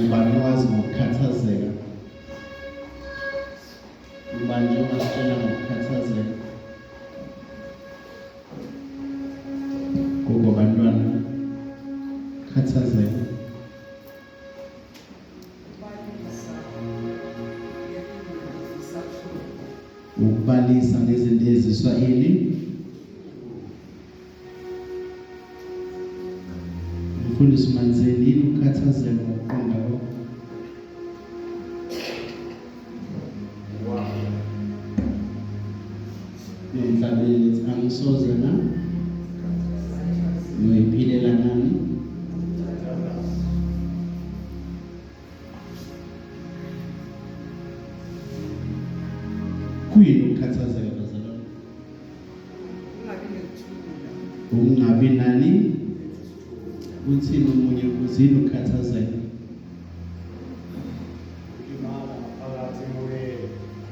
Ubani owazi ngokukhathazeka? Ubani nje ongasitshela ngokukhathazeka? Gogo bantwana, khathazeka. Ukubalisa ngezinto eziswahili. Mfundisi Manzeni, yini ukukhathazeka ngokuqonda kwakho? Nomhlabeni angisoze na ngoyiphilela nami. Kuyini ukukhathazeka bazalwane? Ungabi nani? Uthini omunye kuzini ukukhathazeka?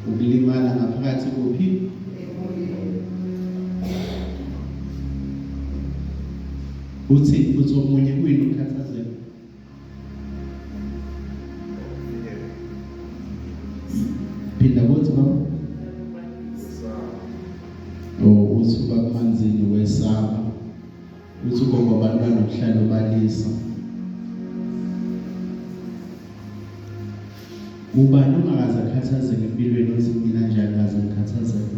Ukulimala ngaphakathi kuphi? Uthini futhi omunye kuyini ukukhathazeka? Phinda kothi baba. Uthi bakumanzini wesaba. Uthi gogo bantwana ukuhlala ubalisa. Ubani ongakaze akhathazeke empilweni othi mina njani ngaze ngikhathazeke?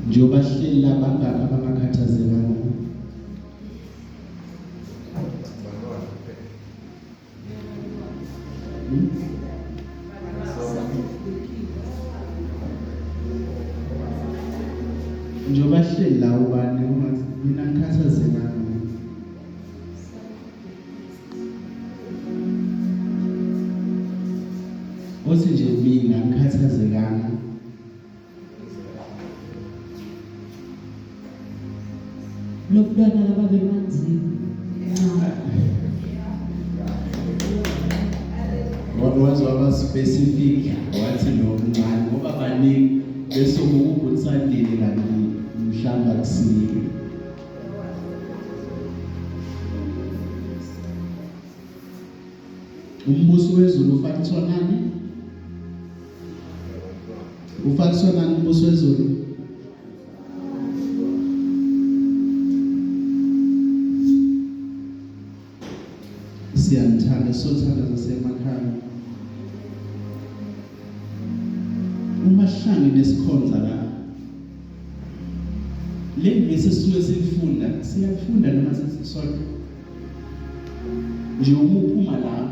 Njengoba sihleli la bangakho abangakhathazekanga. Njengoba sihleli la ubani ongathi mina ngikhathazekanga? Othi nje mina ngikhathazekanga. Lokubana lababe manzini. Wazi waba specific wathi nomncane ngoba baningi bese ukubuthandile kanti mhlamba kusile. Umbuso wezulu ufakiswa nani? Ufakiswa nani umbuso wezulu? Siyanthanda sothanda zasemakhaya. Uma sihlangene nesikhonza la. Le bese sisuke sifunda, siyafunda noma sesisonke. Nje uma uphuma la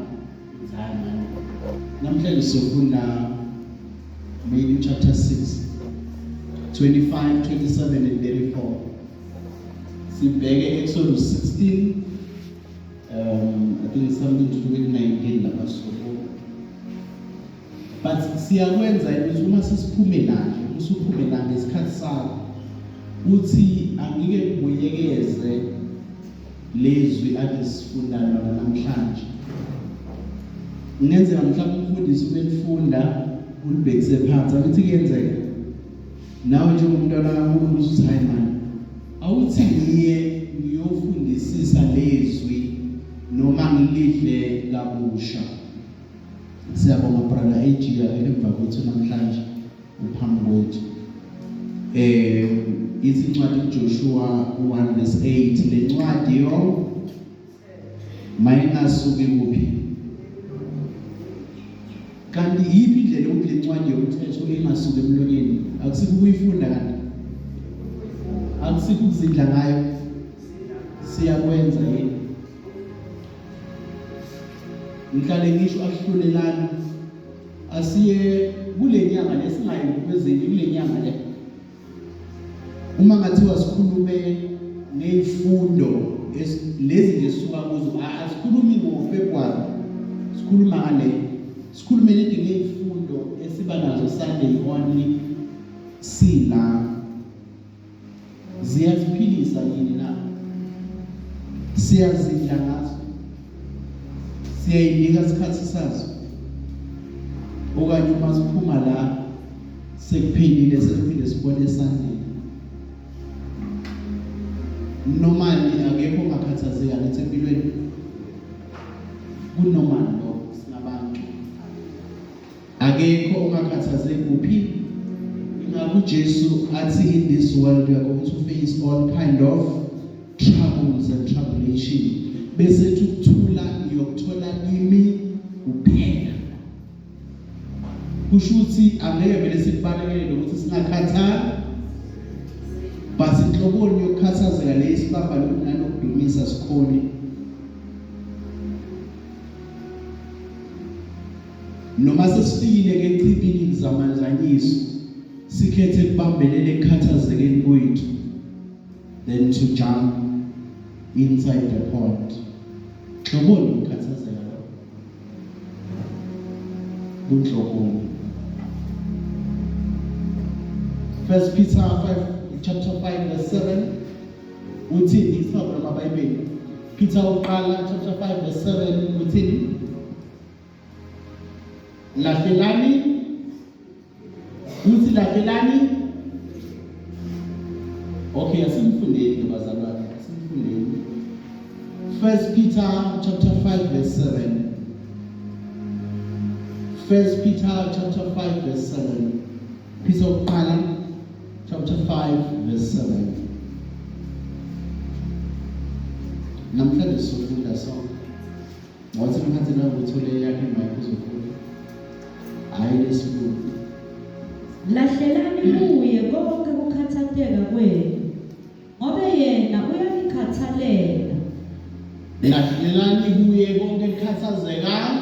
uzana. Namhlanje sofunda Matthew chapter 6 25, 27 and 34. Sibheke Exodus 16. I think something to do with 19 lapha so. But siyakwenza ukuthi uma sesiphume la, usuphume la ngesikhathi sakho uthi angike ngiyekeze lezwi alisifunda lona namhlanje. Ngenzeka mhlawumbe umfundisi ubelifunda ulibhekise phansi ukuthi kuyenzeka. Nawe njengomntwana kaNkulunkulu uthi hayi man, awuthi ngiye ngiyofundisisa lezwi noma ngilidle kabusha. Siyabonga brother Ejiya emva kwethu namhlanje uphambi kwethu. Ithi incwadi uJoshua 1 verse 8 le ncwadi yo mayingasuki kuphi? Kanti yiphi indlela ukuthi le ncwadi yomthetho ingasuki emlonyeni? Akusikho ukuyifunda kanti. Akusikho ukuzidla ngayo. Siyakwenza yini? Ngihlale ngisho asihlulelana asiye kule nyanga lesingayi kwezenye kule nyanga le. Uma ngathiwa sikhulume ngezifundo lezi nje suka kuzo asikhulumi ngoFebruary, sikhuluma ngale, sikhulume ngezifundo esiba nazo Sunday only sila ziyaziphilisa yini na? Siyazidla ngazo, siyayinika isikhathi sazo. Okanye uma siphuma la sekuphelile sesiphinde sibone Sunday. Normally akekho ongakhathazeka ngathi empilweni kunoma lo sinabantu akekho ongakhathazeki kuphi ingakho Jesu athi in this world we are going to face all kind of troubles and tribulation bese ukuthula uyokuthola kimi kuphela kusho ukuthi angeke vele sibalekele ukuthi singakhathali base inhloboni yokukhathazeka leyisibamba nanokudumisa sikhona noma sesifikile ke echibini zamanzanyiso sikhethe kubambelele ekukhathazekeni kwethu then to jump inside the pond hloboni ukukhathazeka lo kunhloboni 1 Peter 5 chapter 5 verse 7 uthini isibaba namaBhayibheli Peter uqala chapter 5 verse 7 uthini lahlelani uthi lahlelani okay asimfundeni bazalwane asimfundeni 1 Peter chapter 5 verse 7 1 Peter chapter 5 verse 7 Peter uqala chapter 5 verse 7 namhlanje sifunda sonke wathi mkhathi na uthole yakhe imali uzofunda hayi lesifunda lahlelani kuye konke ukukhathateka kwenu ngoba yena uyanikhathalela lahlelani kuye konke ukukhathazeka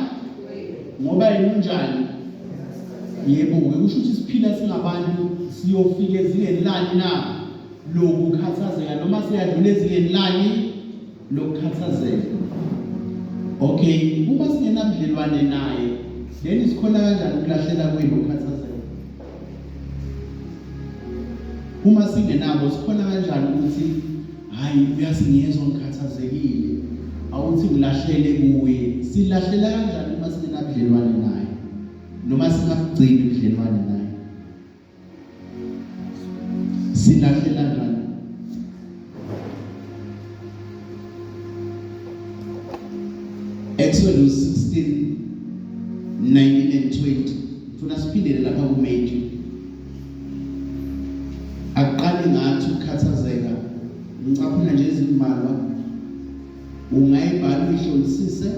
ngoba yena unjani yebo kusho ukuthi siphila singabantu siyofika ezingenilani na lokukhathazeka noma siyadlula ezingenilani lokukhathazeka okay uma singenabudlelwane naye then sikhona kanjani ukulahlela kwenu ukukhathazeka uma singenabo sikhona kanjani ukuthi hayi uyasingiyezwa ngikhathazekile awuthi ngilahlele kuye silahlela kanjani uma singenabudlelwane naye noma singagcini ubudlelwane naye silahlela kanjani Exodus 16 19 and 20 mfuna siphindele lapha kuMatthew aqale ngathi ukukhathazeka ngicaphuna nje izimbalwa ungayibhala uyihlolisise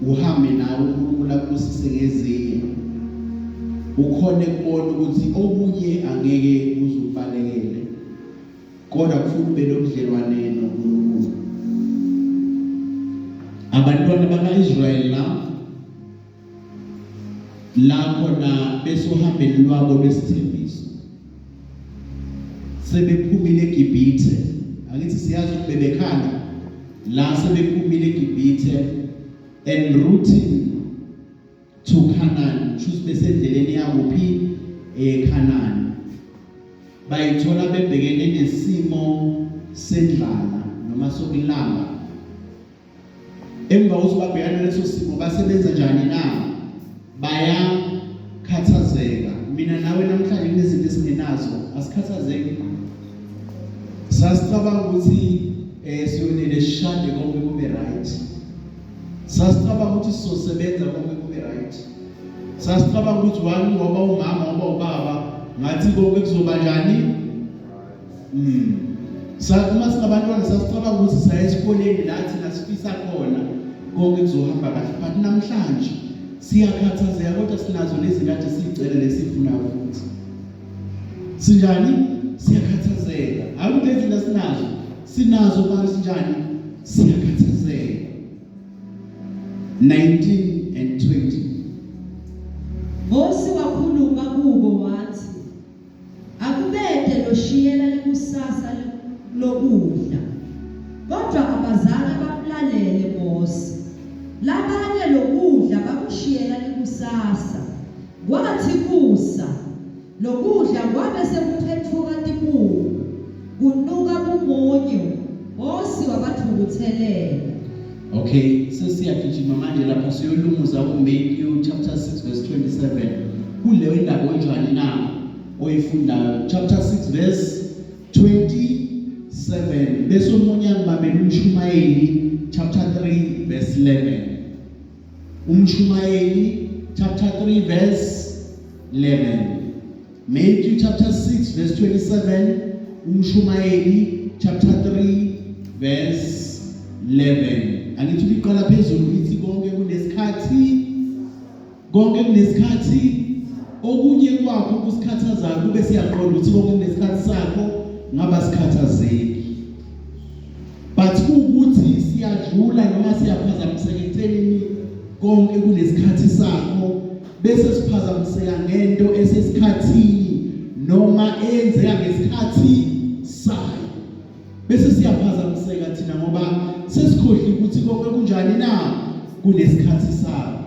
uhambe nawe uNkulunkulu akusise ngezinye ukhone kubona ukuthi okunye angeke uzubalekele kodwa kufuna ube nobudlelwane noNkulunkulu abantwana bakaIsrael la khona besohambeni lwabo lwesithembiso sebephumile eGibhithe akithi siyazi ukuthi bebekhala la sebephumile eGibhithe en route to Canaan choose besendleleni yakuphi eCanaan bayithola bebhekene nesimo sendlala noma sokulamba emva kokuthi babhekana leso simo basebenza njani na bayakhathazeka mina nawe namhlanje kunezinto esingenazo asikhathazeki sasicabanga ukuthi siyonele shade konke kube right sasicabanga ukuthi sizosebenza konke kube right sasicabanga ukuthi wani ngoba umama ngoba ubaba ngathi konke kuzoba njani uma singabantwana sasicabanga ukuthi saya esikoleni lathi nasifisa khona konke kuzohamba kahle but namhlanje siyakhathazeka kodwa sinazo lezi kade sicela lesifuna futhi sinjani siyakhathazeka akukho lezi sinazo manje sinjani siyakhathazeka 19 and 20 Mose wakhuluma kubo wathi akubede loshiyela likusasa lokudla kodwa abazali bamlalele Mose labanye lokudla bakushiyela likusasa kwathi kusa lokudla kwabe sekuphethuka tibuku kunuka bumonyo Mose wabathukuthelela okay sesiyagijima manje lapha siyolumuza kuMatthew chapter 6 verse 27 kuleyo indaba onjani na oyifundayo chapter 6 verse 27 bese omunye ngibambela uMshumayeli chapter 3 verse 11 Umshumayeli chapter 3 verse 11. Matthew chapter 6 verse 27. Umshumayeli chapter 3 verse 11. Angithi liqala phezulu lithi konke kunesikhathi okunye kwakho kusikhathazayo kube siyaqonda ukuthi konke kunesikhathi sakho ngaba sikhathazeki. But ukuthi siyadlula noma siyaphazamiseka ekuthenini konke kunesikhathi sakho bese siphazamiseka ngento esesikhathini noma eyenzeka ngesikhathi sayo. Bese siyaphazamiseka thina ngoba sesikhohli ukuthi konke kunjani na kunesikhathi sakho.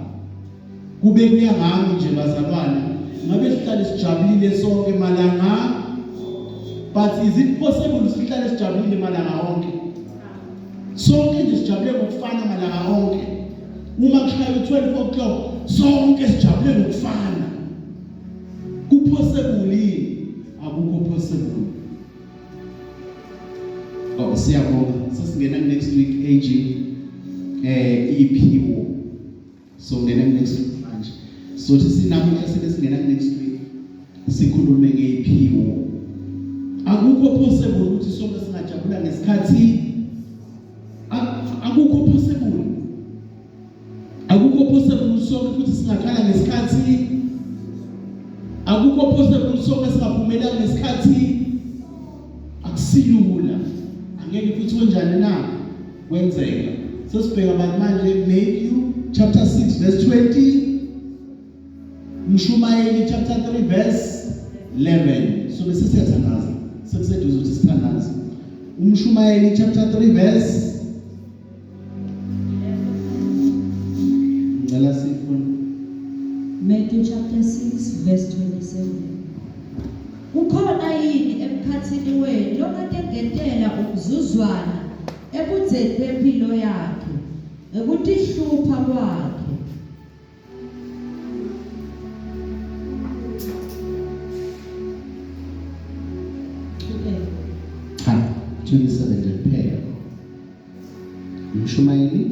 Kube kuyangami nje bazalwane, ngabe sihlale sijabulile sonke malanga, but is it possible sihlale sijabulile malanga onke? Sonke nje sijabule ngokufana malanga onke. Uma kushaya 12 o'clock sonke sijabule ngokufana. Kupossible yini? Akukho possible. Oh, siyabonga. Sesingena next week aging EPO. So ngena next week manje. So sinamuhla singena next week sikhulume ngePO. Akukho possible ukuthi sonke singajabula ngesikhathi. Akukho possible. Akukho possible sonke ukuthi singakhala ngesikhathi. Akukho possible sonke singaphumelela ngesikhathi. Akusilula. Angeke futhi kanjani na kwenzeka. Sesibheka manje Matthew chapter 6 verse 20. Mshumayeli chapter 3 verse 11. So bese siyathandaza. Sekuseduze ukuthi sithandaze. Umshumayeli chapter 3 verse Matthew chapter 6 verse 27. Kukhona yini emkhathini wenu lokade ngetela ukuzuzwana ebudzeni bempilo yakhe ekutihlupa kwakhe? Ha, 27 pair. Mshumayeli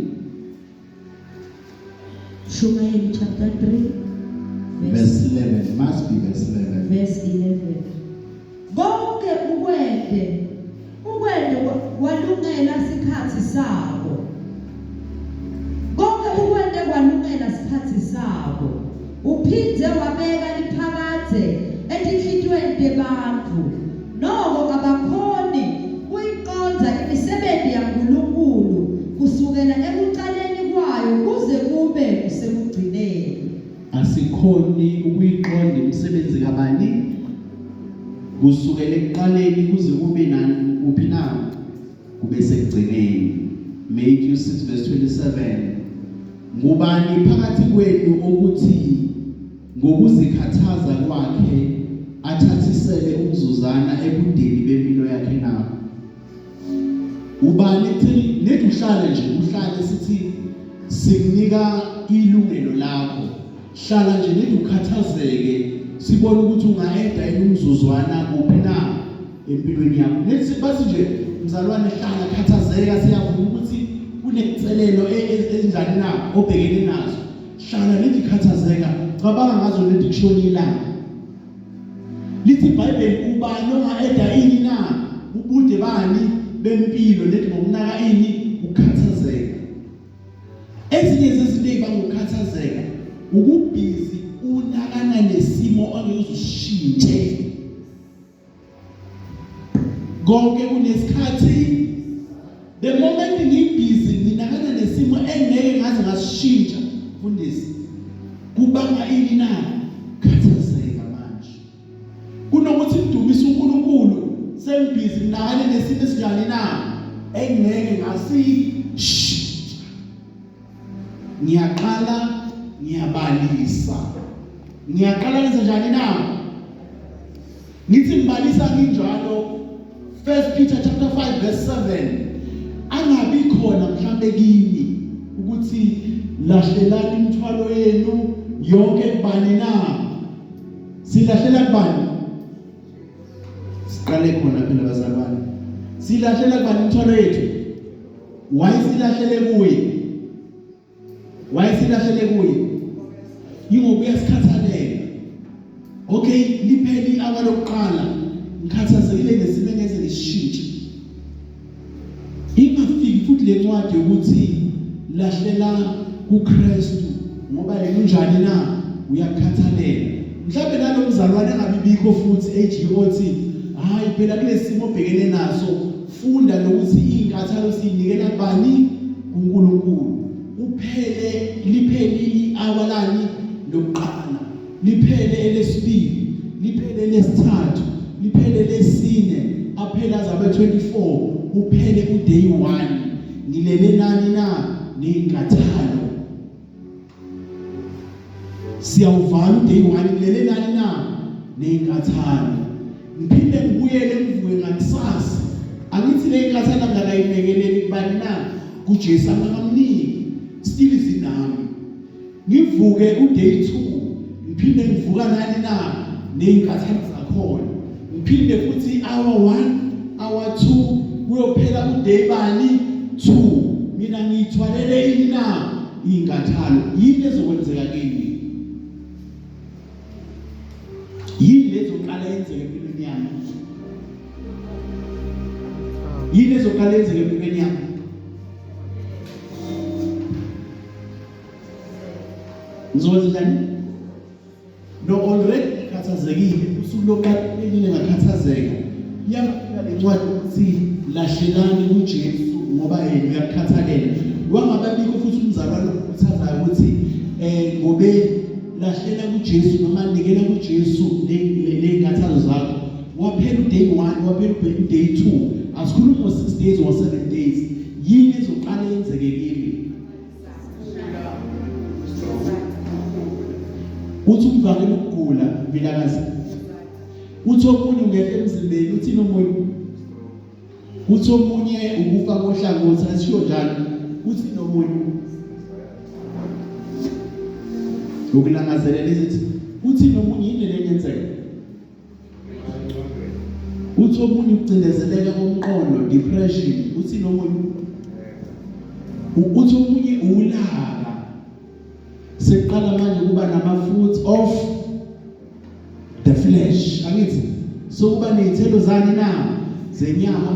chapter 3 verse 11. Must be verse 11. Verse 11. Konke ukwende kwalungela sikhathi sabo. Konke ukwende kwalungela sikhathi sabo. Uphindze wabeka liphakathe etinhlitweni tebantu. Noko abakhoni kuyiqonda imisebenzi yaNkulunkulu kusukela ekuqaleni kwayo kuze kube kusekugcineni. Asikhoni ukuyiqonda imisebenzi kabani kusukela ekuqaleni kuze kube nani uphi na kube sekugcineni. Matthew 6 verse 27. Ngubani phakathi kwenu ukuthi ngokuzikhathaza kwakhe athathisele umzuzana ebudeni bempilo yakhe na? Ubani ethi nethi uhlale nje uhlale sithi sikunika ilungelo lakho. Hlala nje nethi ukhathazeke sibone ukuthi ungaeda yini umzuzwana kuphi na empilweni yakho. Nethi bathi nje mzalwane hlala khathazeka siyavuka ukuthi kunenselelo enjani na obhekene nazo. Hlala nethi khathazeka cabanga ngazo nethi kushona ilanga. Lithi iBhayibheli ubani ongaeda yini na ubude bani bempilo nethi ngokunaka ini ukhathazeka. Ezinye zezinto ezibangukhathazeka ukubhizi unakana nesimo ongezushintshe. Konke kunesikhathi. The moment ngibhizi nginakana nesimo engeke ngaze ngasishintsha mfundisi kubanga ini na khathazeka manje. Kunokuthi ngidumisa uNkulunkulu sengibhizi nginakane nesimo esinjani na engeke ngasishintsha. Ngiyaqala ngiyabalisa. Ngiyaqala ngenze njani na? Ngithi ngibalisa nginjalo 1 Peter chapter 5 verse 7. Angabi khona mhlambe kimi ukuthi lahlelani imithwalo yenu yonke kubani na? Silahlela kubani? Siqale khona phela bazalwane. Silahlela kubani imithwalo yethu? Why silahlele kuye? wayesilahlele kuye yingoba uyasikhathalela. Okay, lipheli i-hour lokuqala ngikhathazekile ngesimo engeze ngishintshe. Ingafiki futhi le ncwadi ukuthi lahlela kuKristu ngoba yena unjani na uyakhathalela. Mhlawumbe nalo mzalwane angabibikho futhi eGOT, hayi phela kulesimo obhekene naso, funda lokuthi inkathalo siyinikela kubani? kuNkulunkulu. Liphele i-hour lani lokuqala, liphele elesibili, liphele elesithathu, liphele lesine, aphela zabe 24, uphele uday 1. Ngilele nani na nenkathalo. Siyawuvala uday 1, ngilele nani na nenkathalo. Ngiphinde ngibuyele ngivuke ngakusasa. Angithi le nkathalo ngakayinekeleli kubani na? kuJesu angamniki, still izinami. Ngivuke uday 2, ngiphinde ngivuka nani na nenkathalo zakhona. Ngiphinde futhi hour 1, hour 2, kuyophela uday bani 2. Mina ngiyithwalele ini na inkathalo. Yini ezokwenzeka kimi? Yini lezoqala yenzeke empilweni yami? Yini ezoqala yenzeke empilweni yami? Ngizokwenza njani? No, already ngikhathazekile, usuku lokuqala ngakhathazeka. Iyafika le ncwadi ukuthi lahlelani kuJesu ngoba yena uyakhathalela. Wangababikho futhi umzalwane ukuthazayo ukuthi ngobe lahlela kuJesu noma nikela kuJesu ley'nkathazo zakho. Waphela uday 1, waphela uday 2. Asikhulumi ngo 6 days or 7 days. Yini ezoqala yenzeke kimi? Uthi umvangeli ukugula vilakazi. Uthi omunye ungehla emzimbeni, uthi nomunye. Uthi omunye ukufa kohlangothi, asisho njalo. Uthi nomunye. Ukulangazelela izithi uthi nomunye yini lengenzeka. Uthi omunye ukucindezeleka komqondo, depression, uthi nomunye. Uthi omunye ulaka. Seqala manje kuba nama-fruits of the flesh, angithi so kuba nezithelo zani na zenyama.